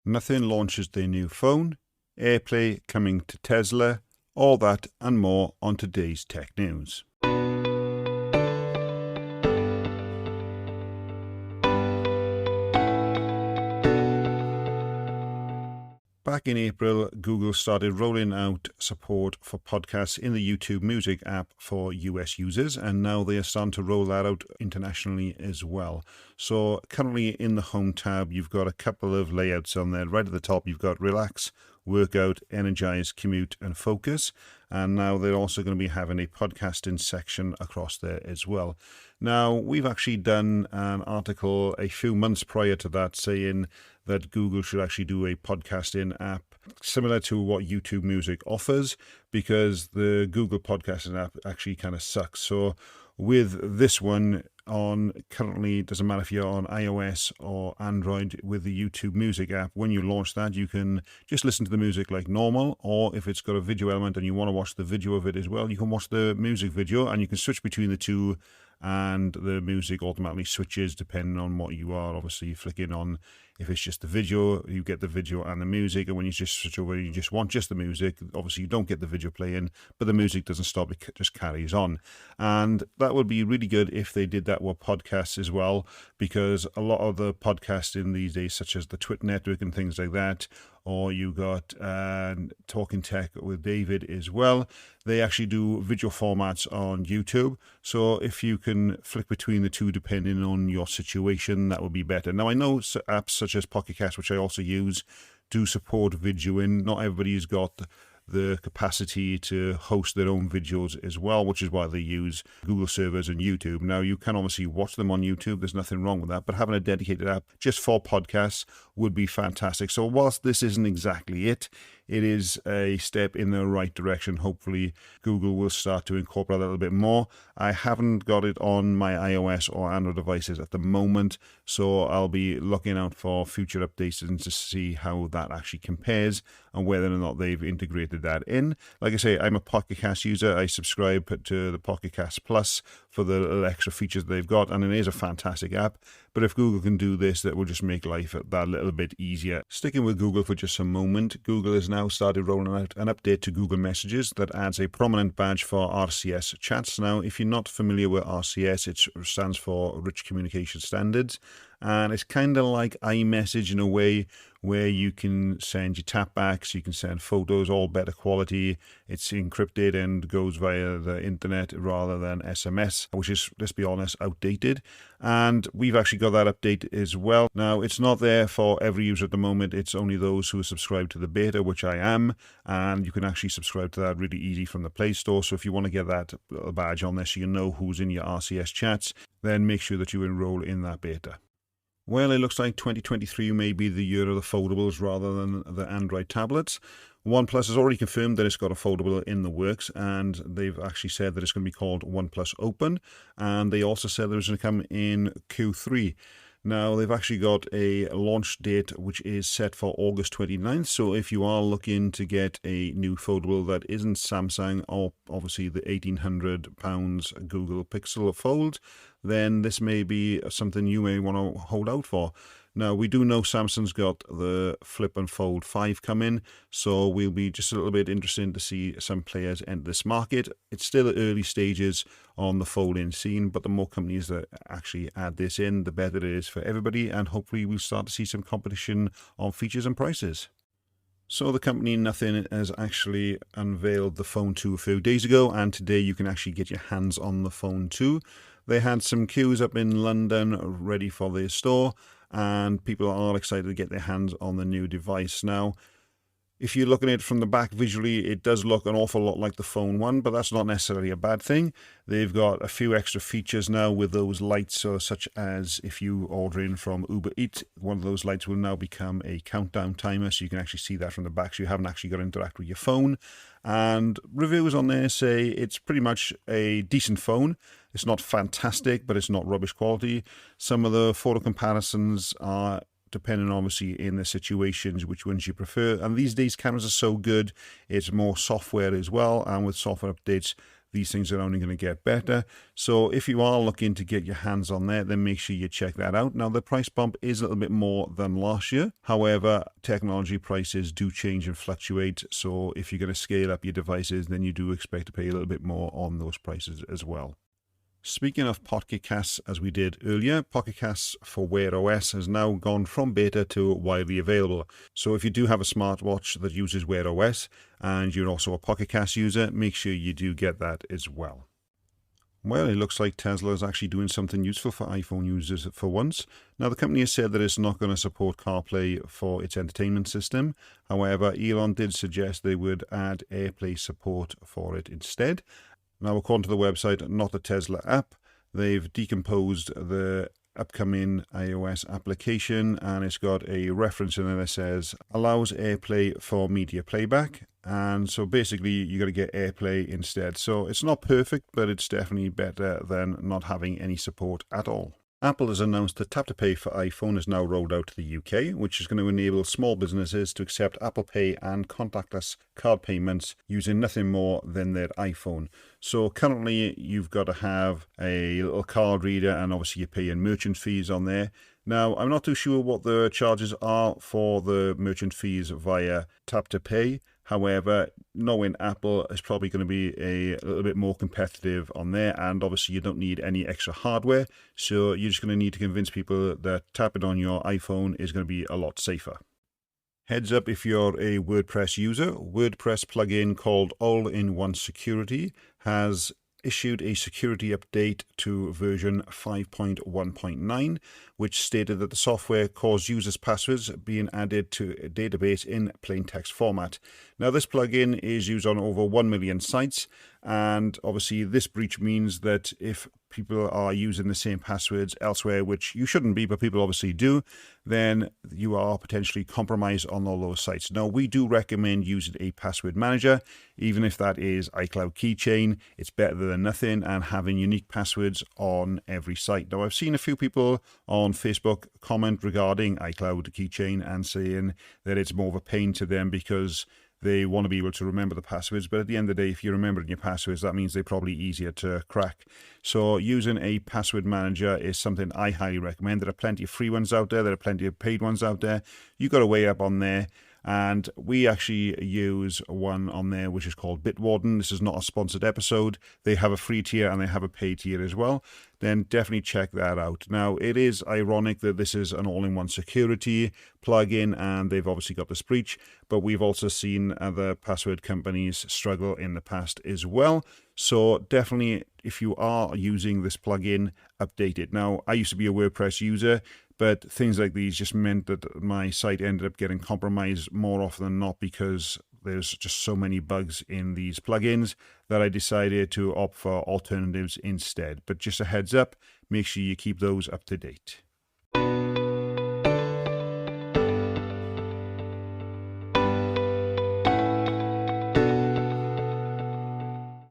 Nothing launches their new phone, AirPlay coming to Tesla, all that and more on today's tech news. Back in April, Google started rolling out support for podcasts in the YouTube Music app for US users, and now they are starting to roll that out internationally as well. So currently in the Home tab, you've got a couple of layouts on there. Right at the top, you've got Relax, Workout, Energize, Commute, and Focus. And now they're also going to be having a podcasting section across there as well. Now, we've actually done an article a few months prior to that saying that Google should actually do a podcasting app similar to what YouTube Music offers, because the Google podcasting app actually kind of sucks. So with this one on, currently, it doesn't matter if you're on iOS or Android, with the YouTube Music app, when you launch that, you can just listen to the music like normal, or if it's got a video element and you want to watch the video of it as well, you can watch the music video, and you can switch between the two, and the music automatically switches depending on what you are obviously flicking on. If it's just the video, you get the video and the music, and when you just switch over, you just want just the music, obviously you don't get the video playing, but the music doesn't stop, it just carries on. And that would be really good if they did that with podcasts as well, because a lot of the podcasts in these days, such as the Twitter network and things like that, or you got Talking Tech with David as well, they actually do video formats on YouTube. So if you can flick between the two depending on your situation, that would be better. Now, I know apps such as Pocket Cast, which I also use, do support videoing. Not everybody's got the capacity to host their own videos as well, which is why they use Google servers and YouTube. Now, you can obviously watch them on YouTube. There's nothing wrong with that, but having a dedicated app just for podcasts would be fantastic. So whilst this isn't exactly it is a step in the right direction. Hopefully, Google will start to incorporate that a little bit more. I haven't got it on my iOS or Android devices at the moment, so I'll be looking out for future updates and to see how that actually compares and whether or not they've integrated that in. Like I say, I'm a Pocket Cast user. I subscribe to the Pocket Cast Plus for the little extra features they've got, and it is a fantastic app. But if Google can do this, that will just make life that little bit easier. Sticking with Google for just a moment, Google has now started rolling out an update to Google Messages that adds a prominent badge for RCS chats. Now, if you're not familiar with RCS, it stands for Rich Communication Standards, and it's kind of like iMessage in a way, where you can send your tapbacks, you can send photos, all better quality. It's encrypted and goes via the internet rather than SMS, which is, let's be honest, outdated. And we've actually got that update as well. Now, it's not there for every user at the moment. It's only those who are subscribed to the beta, which I am, and you can actually subscribe to that really easy from the Play Store. So if you want to get that little badge on there so you know who's in your RCS chats, then make sure that you enroll in that beta. Well, it looks like 2023 may be the year of the foldables rather than the Android tablets. OnePlus has already confirmed that it's got a foldable in the works, and they've actually said that it's going to be called OnePlus Open, and they also said that it's going to come in Q3. Now, they've actually got a launch date which is set for August 29th, so if you are looking to get a new foldable that isn't Samsung or obviously the £1,800 Google Pixel Fold, then this may be something you may want to hold out for. Now, we do know Samsung's got the Flip and Fold 5 coming, so we'll be just a little bit interested to see some players enter this market. It's still at early stages on the fold-in scene, but the more companies that actually add this in, the better it is for everybody, and hopefully we'll start to see some competition on features and prices. So the company Nothing has actually unveiled the Phone 2 a few days ago, and today you can actually get your hands on the Phone 2. They had some queues up in London ready for their store, and people are excited to get their hands on the new device. Now, if you're looking at it from the back visually, it does look an awful lot like the Phone 1, but that's not necessarily a bad thing. They've got a few extra features now with those lights, such as if you order in from Uber Eats, one of those lights will now become a countdown timer, so you can actually see that from the back, so you haven't actually got to interact with your phone. And reviews on there say it's pretty much a decent phone. It's not fantastic, but it's not rubbish quality. Some of the photo comparisons are depending obviously in the situations which ones you prefer, and these days cameras are so good, it's more software as well, and with software updates these things are only going to get better. So if you are looking to get your hands on there, then make sure you check that out. Now, the price bump is a little bit more than last year. However, technology prices do change and fluctuate. So if you're going to scale up your devices, then you do expect to pay a little bit more on those prices as well. Speaking of Pocket Casts, as we did earlier, Pocket Casts for Wear OS has now gone from beta to widely available. So if you do have a smartwatch that uses Wear OS and you're also a Pocket Cast user, make sure you do get that as well. Well, it looks like Tesla is actually doing something useful for iPhone users for once. Now, the company has said that it's not going to support CarPlay for its entertainment system. However, Elon did suggest they would add AirPlay support for it instead. Now, according to the website, not the Tesla app, they've decomposed the upcoming iOS application, and it's got a reference in there that says allows AirPlay for media playback. And so basically you got to get AirPlay instead. So it's not perfect, but it's definitely better than not having any support at all. Apple has announced that Tap to Pay for iPhone is now rolled out to the UK, which is going to enable small businesses to accept Apple Pay and contactless card payments using nothing more than their iPhone. So currently you've got to have a little card reader, and obviously you're paying merchant fees on there. Now, I'm not too sure what the charges are for the merchant fees via Tap to Pay. However, knowing Apple is probably going to be a little bit more competitive on there, and obviously you don't need any extra hardware, so you're just going to need to convince people that tapping on your iPhone is going to be a lot safer. Heads up if you're a WordPress user, WordPress plugin called All-in-One Security has issued a security update to version 5.1.9, which stated that the software caused users' passwords being added to a database in plain text format. Now, this plugin is used on over 1 million sites, and obviously this breach means that if people are using the same passwords elsewhere, which you shouldn't be, but people obviously do, then you are potentially compromised on all those sites. Now, we do recommend using a password manager, even if that is iCloud Keychain. It's better than nothing, and having unique passwords on every site. Now, I've seen a few people on Facebook comment regarding iCloud Keychain and saying that it's more of a pain to them because they want to be able to remember the passwords, but at the end of the day, if you're remembering your passwords, that means they're probably easier to crack. So using a password manager is something I highly recommend. There are plenty of free ones out there. There are plenty of paid ones out there. You've got to weigh up on there. And we actually use one on there which is called Bitwarden. This is not a sponsored episode. They have a free tier and they have a paid tier as well. Then definitely check that out. Now, it is ironic that this is an all-in-one security plugin and they've obviously got this breach, but we've also seen other password companies struggle in the past as well. So definitely, if you are using this plugin, update it. Now, I used to be a WordPress user, but things like these just meant that my site ended up getting compromised more often than not because there's just so many bugs in these plugins that I decided to opt for alternatives instead. But just a heads up, make sure you keep those up to date.